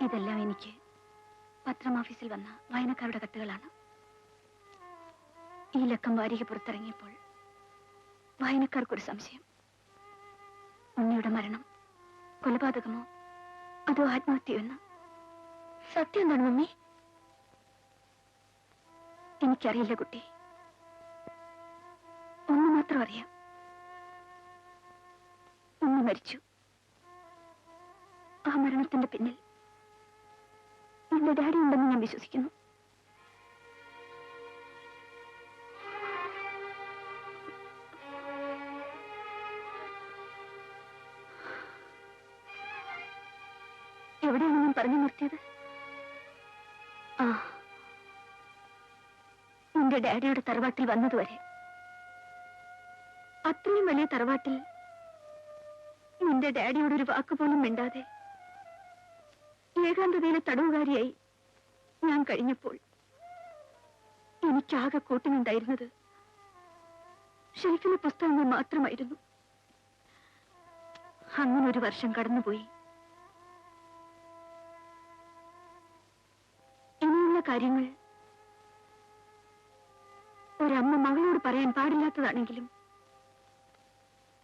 ഇതെല്ലാം എനിക്ക് പത്രം ഓഫീസിൽ വന്ന വായനക്കാരുടെ കത്തുകളാണ്. ഈ ലക്കം വാരിക പുറത്തിറങ്ങിയപ്പോൾ വായനക്കാർക്കൊരു സംശയം. ഉണ്ണിയുടെ മരണം കൊലപാതകമോ അതോ ആത്മഹത്യയോ എന്ന്. സത്യം എന്താണ് മമ്മി? എനിക്കറിയില്ല കുട്ടി. ഒന്ന് മാത്രം അറിയാം, ഉണ്ണി മരിച്ചു. ആ മരണത്തിന്റെ പിന്നിൽ എന്റെ ഡാഡി ഉണ്ടെന്ന് ഞാൻ വിശ്വസിക്കുന്നു. എവിടെയാണ് ഞാൻ പറഞ്ഞു നിർത്തിയത്? ആ, എന്റെ ഡാഡിയുടെ തറവാട്ടിൽ വന്നതുവരെ. അത്രയും വലിയ തറവാട്ടിൽ എന്റെ ഡാഡിയോട് ഒരു വാക്കുപോലും മിണ്ടാതെ ഏകാന്തതയിലെ തടവുകാരിയായി ഞാൻ കഴിഞ്ഞപ്പോൾ എനിക്കാകെ കൂട്ടിനുണ്ടായിരുന്നത് ഷെൽഫിലെ പുസ്തകങ്ങൾ മാത്രമായിരുന്നു. അങ്ങനെ ഒരു വർഷം കടന്നുപോയി. ഇനിയുള്ള കാര്യങ്ങൾ ഒരമ്മ മകളോട് പറയാൻ പാടില്ലാത്തതാണെങ്കിലും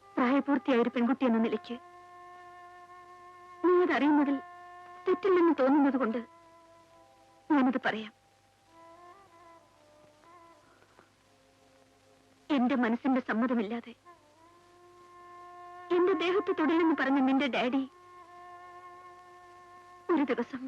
പ്രായപൂർത്തിയായ ഒരു പെൺകുട്ടി എന്ന നിലയ്ക്ക് നീ അതറിയുന്നതിൽ തെറ്റില്ലെന്ന് തോന്നുന്നത് കൊണ്ട് ഞാനത് പറയാം. എന്റെ മനസ്സിന്റെ സമ്മതമില്ലാതെ എന്റെ ദേഹത്ത് തൊടില്ലെന്ന് പറഞ്ഞ നിന്റെ ഡാഡി ഒരു ദിവസം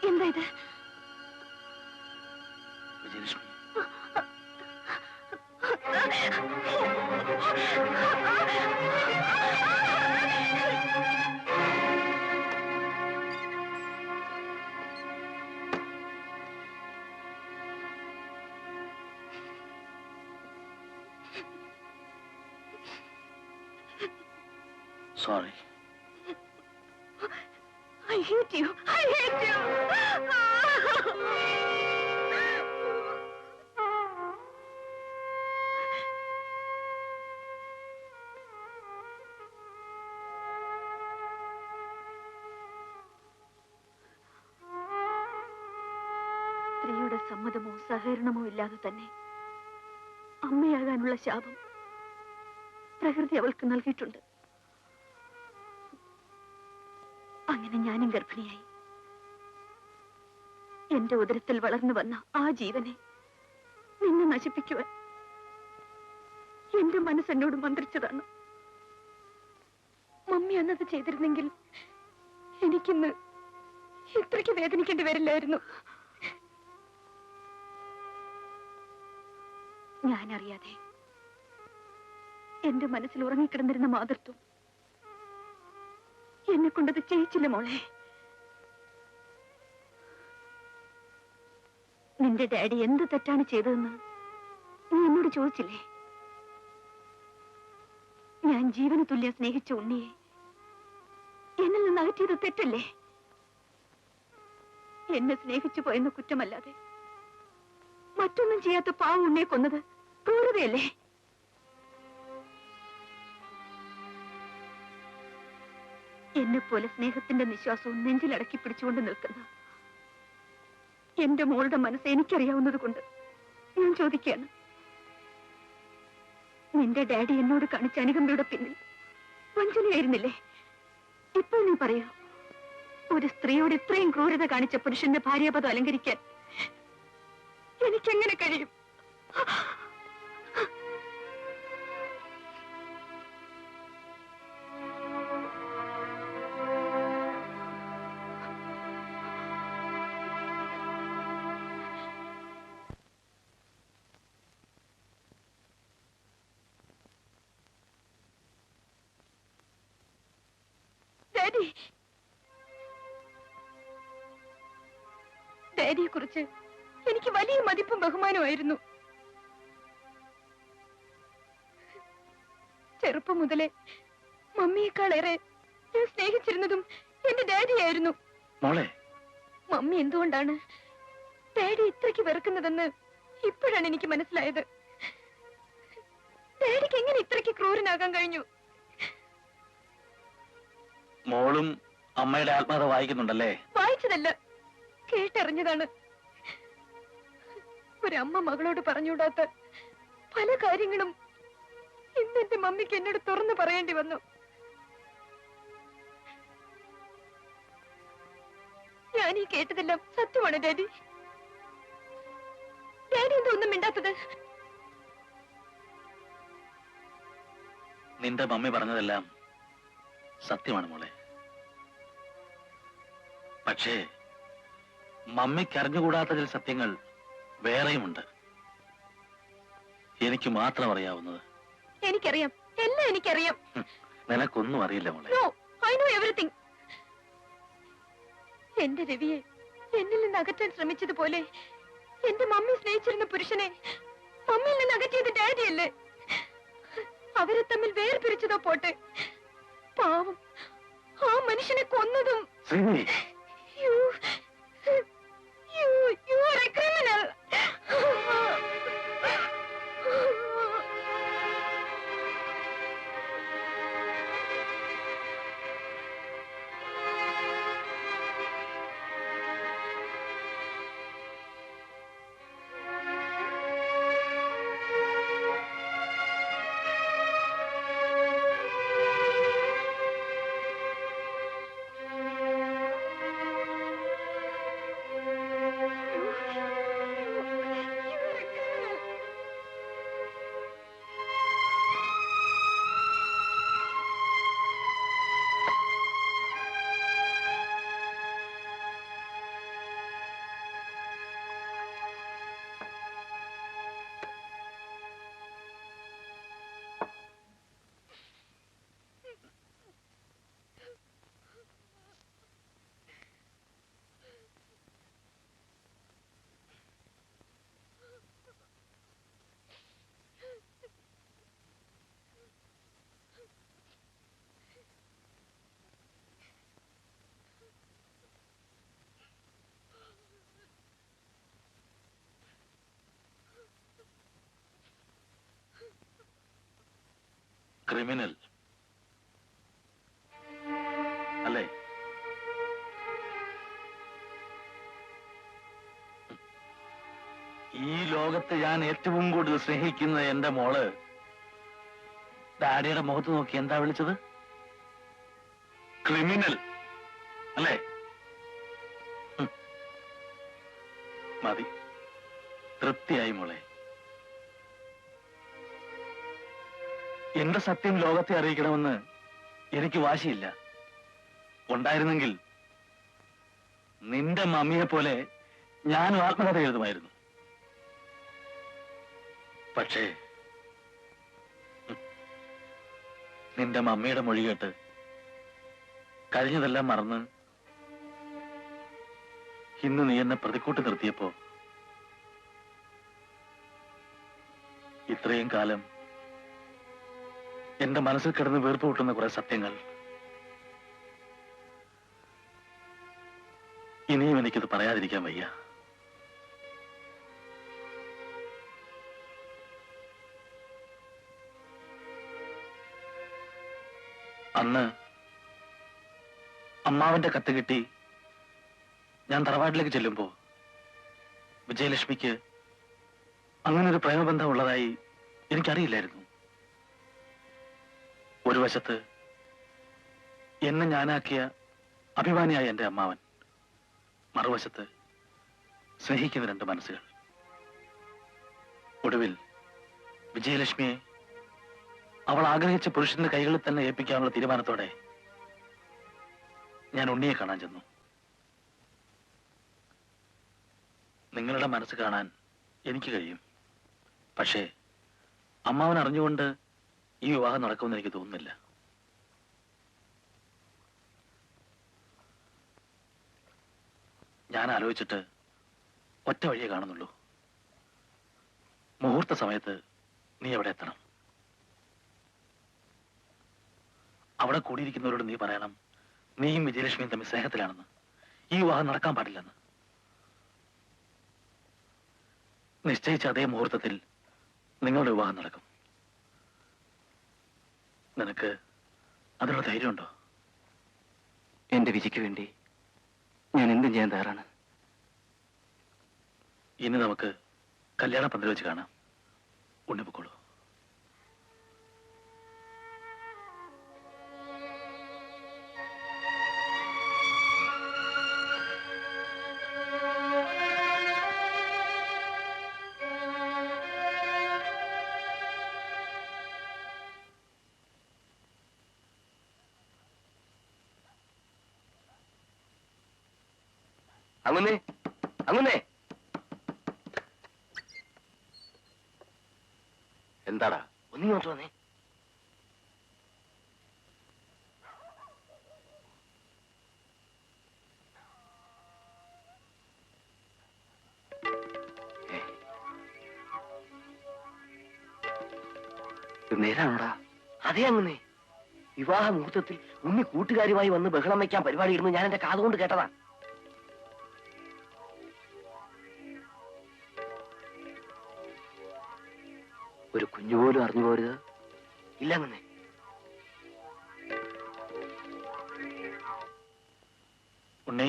എന്താ ഇത്? Vijayalakshmi, sorry. I hate you. I hate you. സ്ത്രീയുടെ സമ്മതമോ സഹകരണമോ ഇല്ലാതെ തന്നെ അമ്മയാകാനുള്ള ശാപം പ്രകൃതി അവൾക്ക് നൽകിയിട്ടുണ്ട്. അങ്ങനെ ഞാനും ഗർഭിണിയായി. എന്റെ ഉദരത്തിൽ വളർന്നു വന്ന ആ ജീവനെ നിന്നെ നശിപ്പിക്കുവാൻ എന്റെ മനസ്സെന്നോട് മന്ത്രിച്ചതാണ്. മമ്മി അന്നത് ചെയ്തിരുന്നെങ്കിൽ എനിക്കിന്ന് ഇത്രയ്ക്ക് വേദനിക്കേണ്ടി വരില്ലായിരുന്നു. ഞാനറിയാതെ എന്റെ മനസ്സിൽ ഉറങ്ങിക്കിടന്നിരുന്ന മാതൃത്വം എന്നെ കൊണ്ടത് ചെയ്യിച്ചില്ല മോളെ. നിന്റെ ഡാഡി എന്ത് തെറ്റാണ് ചെയ്തതെന്ന് നീ എന്നോട് ചോദിച്ചില്ലേ? ഞാൻ ജീവന് തുല്യം സ്നേഹിച്ച ഉണ്ണിയെ എന്നിൽ നിന്ന് അകറ്റിയത് തെറ്റല്ലേ? എന്നെ സ്നേഹിച്ചു പോയെന്ന കുറ്റമല്ലാതെ മറ്റൊന്നും ചെയ്യാത്ത പാവ ഉണ്ണിയെ കൊന്നത് ക്രൂരതയല്ലേ? എന്നെ പോലെ സ്നേഹത്തിന്റെ നിശ്വാസവും നെഞ്ചിലടക്കി പിടിച്ചുകൊണ്ട് നിൽക്കുന്ന എന്റെ മോളുടെ മനസ്സ് എനിക്കറിയാവുന്നത് കൊണ്ട് ഞാൻ ചോദിക്കുകയാണ്, നിന്റെ ഡാഡി എന്നോട് കാണിച്ച അനുകമ്പയുടെ പിന്നിൽ വഞ്ചനയായിരുന്നില്ലേ? ഇപ്പോൾ നീ പറയൂ, ഒരു സ്ത്രീയോട് ഇത്രയും ക്രൂരത കാണിച്ച പുരുഷന്റെ ഭാര്യാപദം അലങ്കരിക്കാൻ എനിക്കെങ്ങനെ കഴിയും? ഡാഡിയെ കുറിച്ച് എനിക്ക് വലിയ മതിപ്പും ബഹുമാനമായിരുന്നു. ചെറുപ്പം മുതലേ മമ്മിയെക്കാളേറെ ഞാൻ സ്നേഹിച്ചിരുന്നതും എന്റെ ഡാഡിയായിരുന്നു. മമ്മി എന്തുകൊണ്ടാണ് ഡാഡി ഇത്രയ്ക്ക് വെറുക്കുന്നതെന്ന് ഇപ്പോഴാണ് എനിക്ക് മനസ്സിലായത്. ഡാഡിക്ക് എങ്ങനെ ഇത്രയ്ക്ക് ക്രൂരനാകാൻ കഴിഞ്ഞു? മോളും അമ്മയുടെ ആത്മകഥ വായിക്കുന്നുണ്ടല്ലേ? വായിച്ചതല്ല, കേട്ടറിഞ്ഞതാണ്. ഒരമ്മ മകളോട് പറഞ്ഞുകൂടാത്ത പല കാര്യങ്ങളും ഇന്ന് എന്റെ മമ്മിക്ക് എന്നോട് തുറന്നു പറയേണ്ടി വന്നു. ഞാൻ ഈ കേട്ടതെല്ലാം സത്യമാണ് ഡാഡി. ഡാഡി എന്തൊന്നും മിണ്ടാത്തത്? നിന്റെ മമ്മി പറഞ്ഞതെല്ലാം സത്യമാണ് മോളെ. പക്ഷേ മമ്മിക്ക് അറിഞ്ഞുകൂടാത്ത ചില സത്യങ്ങൾ വേറെയുമുണ്ട്. എനിക്ക് മാത്രം അറിയാവുന്നത്. എനിക്കറിയാം, എല്ലാം എനിക്കറിയാം. നിനക്കൊന്നും അറിയില്ല മോളെ. I know everything. എന്റെ രവിയെ എന്നിൽ നിന്ന് അകറ്റാൻ ശ്രമിച്ചതുപോലെ എന്റെ മമ്മി സ്നേഹിച്ചിരുന്ന പുരുഷനെ മമ്മിയിൽ നിന്ന് അകറ്റിയത് ഡാഡിയല്ലേ? അവരെ തമ്മിൽ വേർപിരിച്ചതോ പോട്ടെ, പാവം ആ മനുഷ്യനെ കൊന്നതും. You are a criminal. Criminal അല്ലേ? ഈ ലോകത്ത് ഞാൻ ഏറ്റവും കൂടുതൽ സ്നേഹിക്കുന്ന എന്റെ മോള് ഡാഡിയുടെ മുഖത്ത് നോക്കി എന്താ വിളിച്ചത്? ക്രിമിനൽ അല്ലേ? മതി, തൃപ്തിയായി മോളെ. എന്റെ സത്യം ലോകത്തെ അറിയിക്കണമെന്ന് എനിക്ക് വാശിയില്ല. ഉണ്ടായിരുന്നെങ്കിൽ നിന്റെ മമ്മിയെ പോലെ ഞാനും ആത്മകഥ എഴുതുമായിരുന്നു. പക്ഷേ നിന്റെ മമ്മിയുടെ മൊഴി കേട്ട് കഴിഞ്ഞതെല്ലാം മറന്ന് ഇന്ന് നീ എന്നെ പ്രതിക്കൂട്ടി നിർത്തിയപ്പോ ഇത്രയും കാലം എന്റെ മനസ്സിൽ കിടന്ന് വീർപ്പ് കൂട്ടുന്ന കുറെ സത്യങ്ങൾ ഇനിയും എനിക്കിത് പറയാതിരിക്കാൻ വയ്യ. അന്ന് അമ്മാവന്റെ കത്ത് കിട്ടി ഞാൻ തറവാട്ടിലേക്ക് ചെല്ലുമ്പോ വിജയലക്ഷ്മിക്ക് അങ്ങനൊരു പ്രേമബന്ധം ഉള്ളതായി എനിക്കറിയില്ലായിരുന്നു. ഒരു വശത്ത് എന്നെ ഞാനാക്കിയ അഭിമാനിയായ എന്റെ അമ്മാവൻ, മറുവശത്ത് സ്നേഹിക്കുന്ന രണ്ട് മനസ്സുകൾ. ഒടുവിൽ വിജയലക്ഷ്മിയെ അവൾ ആഗ്രഹിച്ച പുരുഷന്റെ കൈകളിൽ തന്നെ ഏൽപ്പിക്കാനുള്ള തീരുമാനത്തോടെ ഞാൻ ഉണ്ണിയെ കാണാൻ ചെന്നു. നിങ്ങളുടെ മനസ്സ് കാണാൻ എനിക്ക് കഴിയും. പക്ഷേ അമ്മാവൻ അറിഞ്ഞുകൊണ്ട് ഈ വിവാഹം നടക്കുമെന്ന് എനിക്ക് തോന്നുന്നില്ല. ഞാൻ ആലോചിച്ചിട്ട് ഒറ്റ വഴിയേ കാണുന്നുള്ളൂ. മുഹൂർത്ത സമയത്ത് നീ എവിടെ എത്തണം. അവിടെ കൂടിയിരിക്കുന്നവരോട് നീ പറയണം, നീയും വിജയലക്ഷ്മിയും തമ്മിൽ സ്നേഹത്തിലാണെന്ന്, ഈ വിവാഹം നടക്കാൻ പാടില്ലെന്ന്. നിശ്ചയിച്ച അതേ മുഹൂർത്തത്തിൽ നിങ്ങളുടെ വിവാഹം നടക്കും. നിനക്ക് അതിനുള്ള ധൈര്യമുണ്ടോ? എന്റെ വിജയ്ക്ക് വേണ്ടി ഞാൻ എന്തും ചെയ്യാൻ തയ്യാറാണ്. ഇനി നമുക്ക് കല്യാണ പന്തൽ വെച്ച് കാണാം. ഉണ്ണിപ്പൊക്കോളൂ. അങ്ങനെ അങ്ങനെ എന്താടാ ഒന്നിങ്ങോട്ട് വന്നേ. നേരാണോടാ? അതേ അങ്ങനെ വിവാഹ മുഹൂർത്തത്തിൽ ഉണ്ണി കൂട്ടുകാരുമായി വന്ന് ബഹളം വയ്ക്കാൻ പരിപാടി ഇടുന്നു ഞാൻ എന്റെ കാതുകൊണ്ട് കേട്ടതാ. ഒരു കുഞ്ഞുപോലും അറിഞ്ഞു പോരുത്. ഇല്ല അങ്ങനെ. ഉണ്ണി,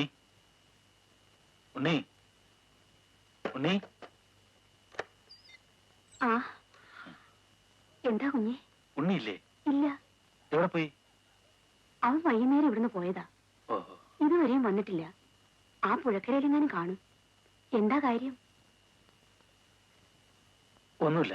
ഉണ്ണി, ഉണ്ണി. ആ, എന്താ കുഞ്ഞെ? ഉണ്ണിയില്ലേ? ഇല്ല. എവിടെ പോയി? അവൻ വൈകുന്നേരം ഇവിടുന്ന് പോയതാ. ഓഹോ. ഇതുവരെയും വന്നിട്ടില്ല. ആ പുഴക്കരയിലെങ്ങാനും കാണും. എന്താ കാര്യം? ഒന്നുമില്ല.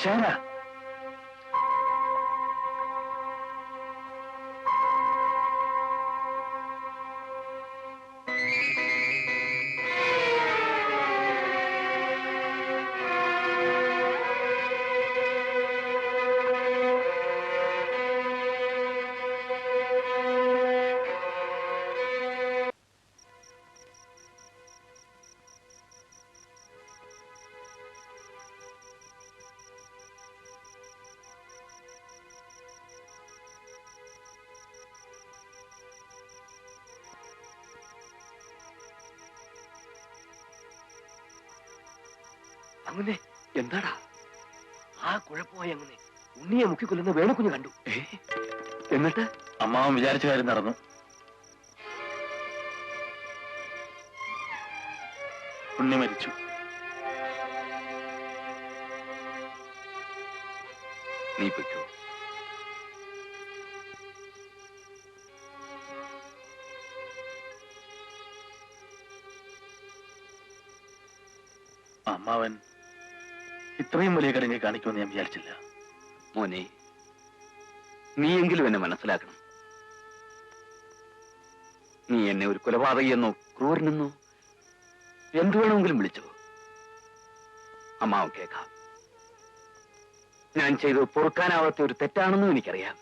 ശേന, അങ്ങനെ എന്താടാ? ആ കുഴപ്പമായി അങ്ങനെ ഉണ്ണിയെ മുക്കിക്കൊല്ലുന്ന വേണുകുഞ്ഞ് കണ്ടു. എന്നിട്ട് അമ്മാവൻ വിചാരിച്ച കാര്യം നടന്നു. ഉണ്ണി മരിച്ചു. നീ പൊയ്ക്കോ. അമ്മാവൻ ഇത്രയും വലിയ കടങ്ങി കാണിക്കുമെന്ന് ഞാൻ വിചാരിച്ചില്ല. മോനെ, നീയെങ്കിലും എന്നെ മനസ്സിലാക്കണം. നീ എന്നെ ഒരു കൊലപാതകിയെന്നോ ക്രൂരനെന്നോ എന്തു വേണമെങ്കിലും വിളിച്ചോ, അമ്മാവൻ കേൾക്കാം. ഞാൻ ചെയ്തത് പൊറുക്കാനാവാത്ത ഒരു തെറ്റാണെന്നും എനിക്കറിയാം.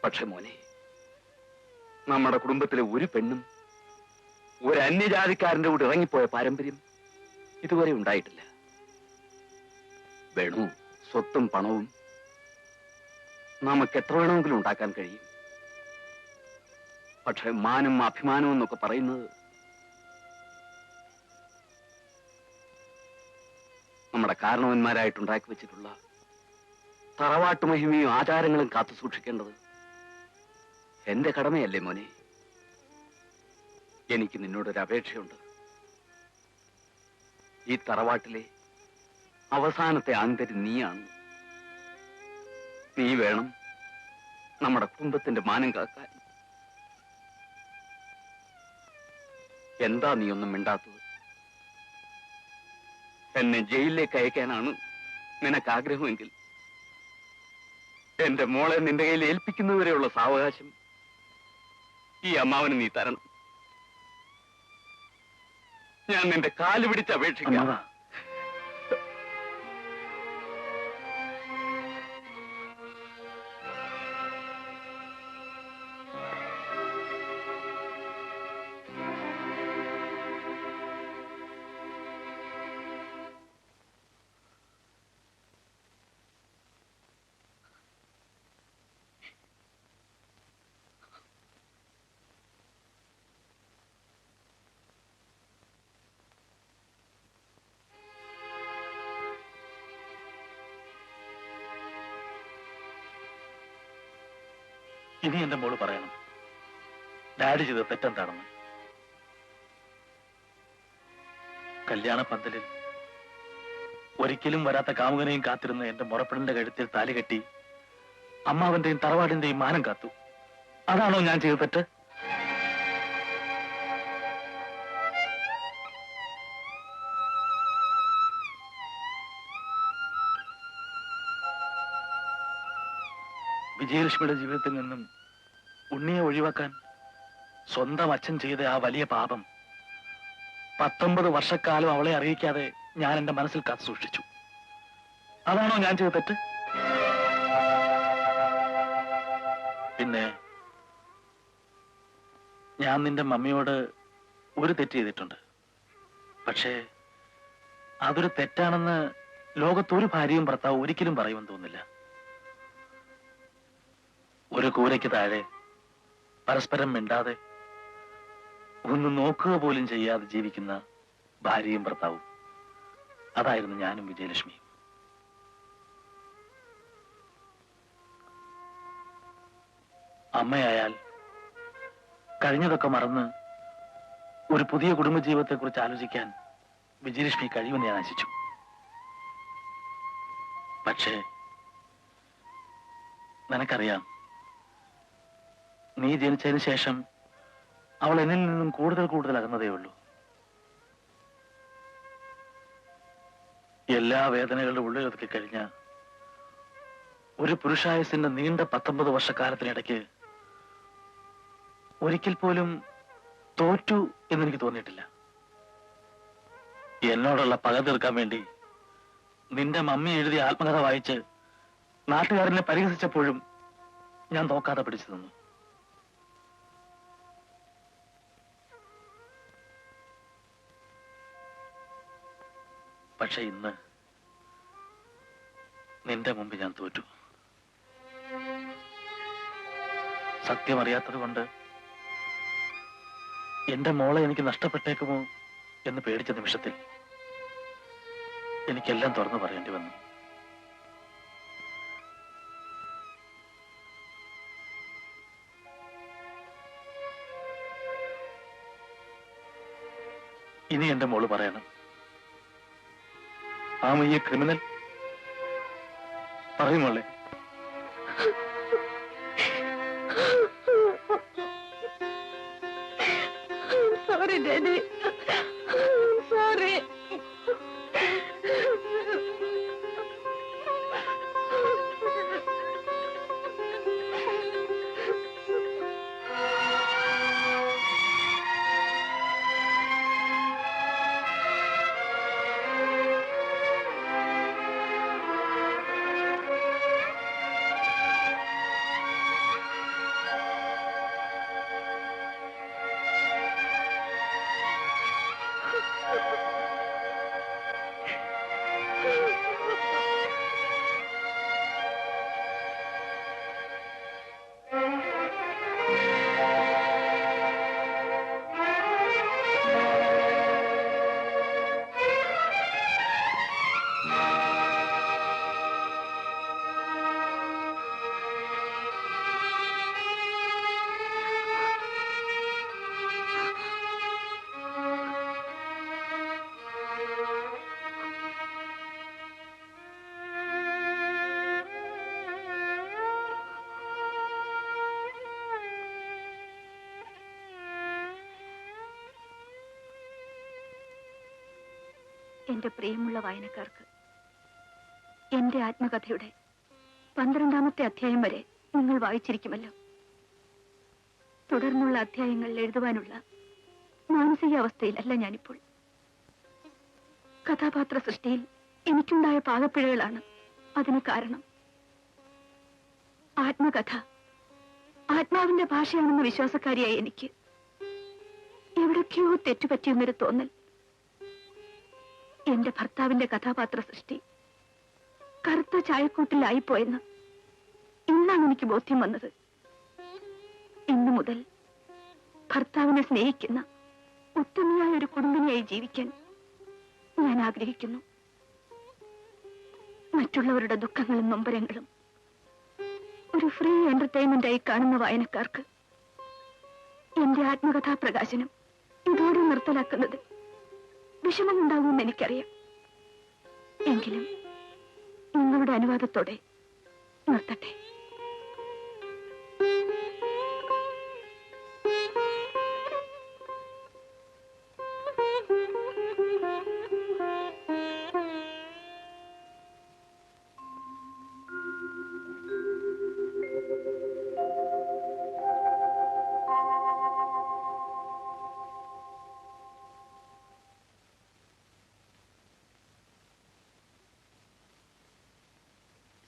പക്ഷെ മോനെ, നമ്മുടെ കുടുംബത്തിലെ ഒരു പെണ്ണും ഒരു അന്യജാതിക്കാരന്റെ കൂടെ ഇറങ്ങിപ്പോയ പാരമ്പര്യം ഇതുവരെ ഉണ്ടായിട്ടില്ല. വേണു, സ്വത്തും പണവും നമുക്ക് എത്ര വേണമെങ്കിലും ഉണ്ടാക്കാൻ കഴിയും. പക്ഷെ മാനും അഭിമാനവും എന്നൊക്കെ പറയുന്നത് നമ്മുടെ കാരണവന്മാരായിട്ടുണ്ടാക്കി വെച്ചിട്ടുള്ള തറവാട്ടുമഹിമയും ആചാരങ്ങളും കാത്തു സൂക്ഷിക്കേണ്ടത് എന്റെ കടമയല്ലേ മോനെ? എനിക്ക് നിന്നോടൊരു അപേക്ഷയുണ്ട്. ഈ തറവാട്ടിലെ അവസാനത്തെ ആന്തരി നീയാണ്. നീ വേണം നമ്മുടെ കുടുംബത്തിന്റെ മാനം കാക്കാൻ. എന്താ നീ ഒന്നും മിണ്ടാത്തത്? എന്നെ ജയിലിലേക്ക് അയക്കാനാണ് നിനക്ക് ആഗ്രഹമെങ്കിൽ എന്റെ മോളെ നിന്റെ കയ്യിൽ ഏൽപ്പിക്കുന്നതുവരെയുള്ള സാവകാശം ഈ അമ്മാവന് നീ തരണം. ഞാൻ നിന്റെ കാല് പിടിച്ച് അപേക്ഷിക്കാം. ഇനി എന്റെ മോള് പറയണം ഡാഡി ചെയ്തത് തെറ്റെന്താണെന്ന്. കല്യാണ പന്തലിൽ ഒരിക്കലും വരാത്ത കാമുകനെയും കാത്തിരുന്ന് എന്റെ മുറപ്പെടിന്റെ കഴുത്തിൽ താലി കെട്ടി അമ്മാവന്റെയും തറവാടിന്റെയും മാനം കാത്തു. അതാണോ ഞാൻ ചെയ്ത തെറ്റ്? വിജയലക്ഷ്മിയുടെ ജീവിതത്തിൽ നിന്നും ഉണ്ണിയെ ഒഴിവാക്കാൻ സ്വന്തം അച്ഛൻ ചെയ്ത ആ വലിയ പാപം 19 വർഷക്കാലം അവളെ അറിയിക്കാതെ ഞാൻ എന്റെ മനസ്സിൽ കാത്തു സൂക്ഷിച്ചു. അതാണോ ഞാൻ ചെയ്ത തെറ്റ്? പിന്നെ ഞാൻ നിന്റെ മമ്മിയോട് ഒരു തെറ്റ് ചെയ്തിട്ടുണ്ട്. പക്ഷേ അതൊരു തെറ്റാണെന്ന് ലോകത്തൊരു ഭാര്യയും ഭർത്താവ് ഒരിക്കലും പറയുമെന്ന് തോന്നില്ല. ഒരു കൂരയ്ക്ക് താഴെ പരസ്പരം മിണ്ടാതെ ഒന്ന് നോക്കുക പോലും ചെയ്യാതെ ജീവിക്കുന്ന ഭാര്യയും ഭർത്താവും. അതായിരുന്നു ഞാനും വിജയലക്ഷ്മിയും. അമ്മയായാൽ കഴിഞ്ഞതൊക്കെ മറന്ന് ഒരു പുതിയ കുടുംബജീവിതത്തെക്കുറിച്ച് ആലോചിക്കാൻ വിജയലക്ഷ്മി കഴിയുമെന്ന് ഞാൻ ആശിച്ചു. പക്ഷേ നിനക്കറിയാം, നീ ജനിച്ചതിന് ശേഷം അവൾ എന്നിൽ നിന്നും കൂടുതൽ അകന്നതേ ഉള്ളൂ. എല്ലാ വേദനകളുടെ ഉള്ളിലൊതുക്കി കഴിഞ്ഞ ഒരു പുരുഷായുസിന്റെ നീണ്ട 19 വർഷക്കാലത്തിനിടയ്ക്ക് ഒരിക്കൽ പോലും തോറ്റു എന്നെനിക്ക് തോന്നിയിട്ടില്ല. എന്നോടുള്ള പക തീർക്കാൻ വേണ്ടി നിന്റെ മമ്മി എഴുതിയ ആത്മകഥ വായിച്ച് നാട്ടുകാരനെ പരിഹസിച്ചപ്പോഴും ഞാൻ നോക്കാതെ പിടിച്ചു നിന്നു. പക്ഷെ ഇന്ന് നിന്റെ മുമ്പ് ഞാൻ തോറ്റു. സത്യം അറിയാത്തത് കൊണ്ട് എന്റെ മോളെ എനിക്ക് നഷ്ടപ്പെട്ടേക്കുമോ എന്ന് പേടിച്ച നിമിഷത്തിൽ എനിക്കെല്ലാം തുറന്നു പറയേണ്ടി വന്നു. ഇനി എന്റെ മോള് പറയണം, ആമ ഈ ക്രിമിനൽ പറയുമോളെ? Sorry, Daddy. Sorry. എന്റെ പ്രിയമുള്ള വായനക്കാർക്ക് എന്റെ ആത്മകഥയുടെ 12ാമത്തെ അധ്യായം വരെ നിങ്ങൾ വായിച്ചിരിക്കുമല്ലോ. തുടർന്നുള്ള അധ്യായങ്ങൾ എഴുതുവാനുള്ള മാനസികാവസ്ഥയിലല്ല ഞാനിപ്പോൾ. കഥാപാത്ര സൃഷ്ടിയിൽ എനിക്കുണ്ടായ പാകപ്പിഴകളാണ് അതിന് കാരണം. ആത്മകഥ ആത്മാവിന്റെ ഭാഷയാണെന്ന വിശ്വാസക്കാരിയായ എനിക്ക് എവിടൊക്കെയോ തെറ്റുപറ്റിയെന്നൊരു തോന്നൽ. എന്റെ ഭർത്താവിന്റെ കഥാപാത്ര സൃഷ്ടി കറുത്ത ചായക്കൂട്ടിലായിപ്പോയെന്ന് ഇന്നാണ് എനിക്ക് ബോധ്യം വന്നത്. ഇന്നു മുതൽ ഭർത്താവിനെ സ്നേഹിക്കുന്ന ഉത്തമയായ ഒരു കുടുംബിനിയായി ജീവിക്കാൻ ഞാൻ ആഗ്രഹിക്കുന്നു. മറ്റുള്ളവരുടെ ദുഃഖങ്ങളും നൊമ്പരങ്ങളും ഒരു ഫ്രീ എന്റർടൈൻമെന്റായി കാണുന്ന വായനക്കാർക്ക് എന്റെ ആത്മകഥാ പ്രകാശനം ഇതോടെ നിർത്തലാക്കുന്നത് വിഷമമുണ്ടാകുമെന്ന് എനിക്കറിയാം. എങ്കിലും നിങ്ങളുടെ അനുവാദത്തോടെ നിർത്തട്ടെ.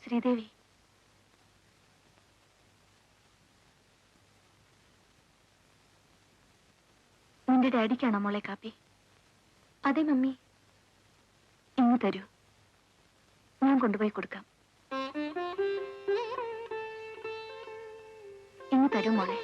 ശ്രീദേവി, നിന്റെ ഡാഡിക്കാണോ മോളെ കാപ്പി? അതെ മമ്മി. ഇങ്ങ് തരൂ, ഞാൻ കൊണ്ടുപോയി കൊടുക്കാം. ഇങ്ങ് തരൂ മോളെ.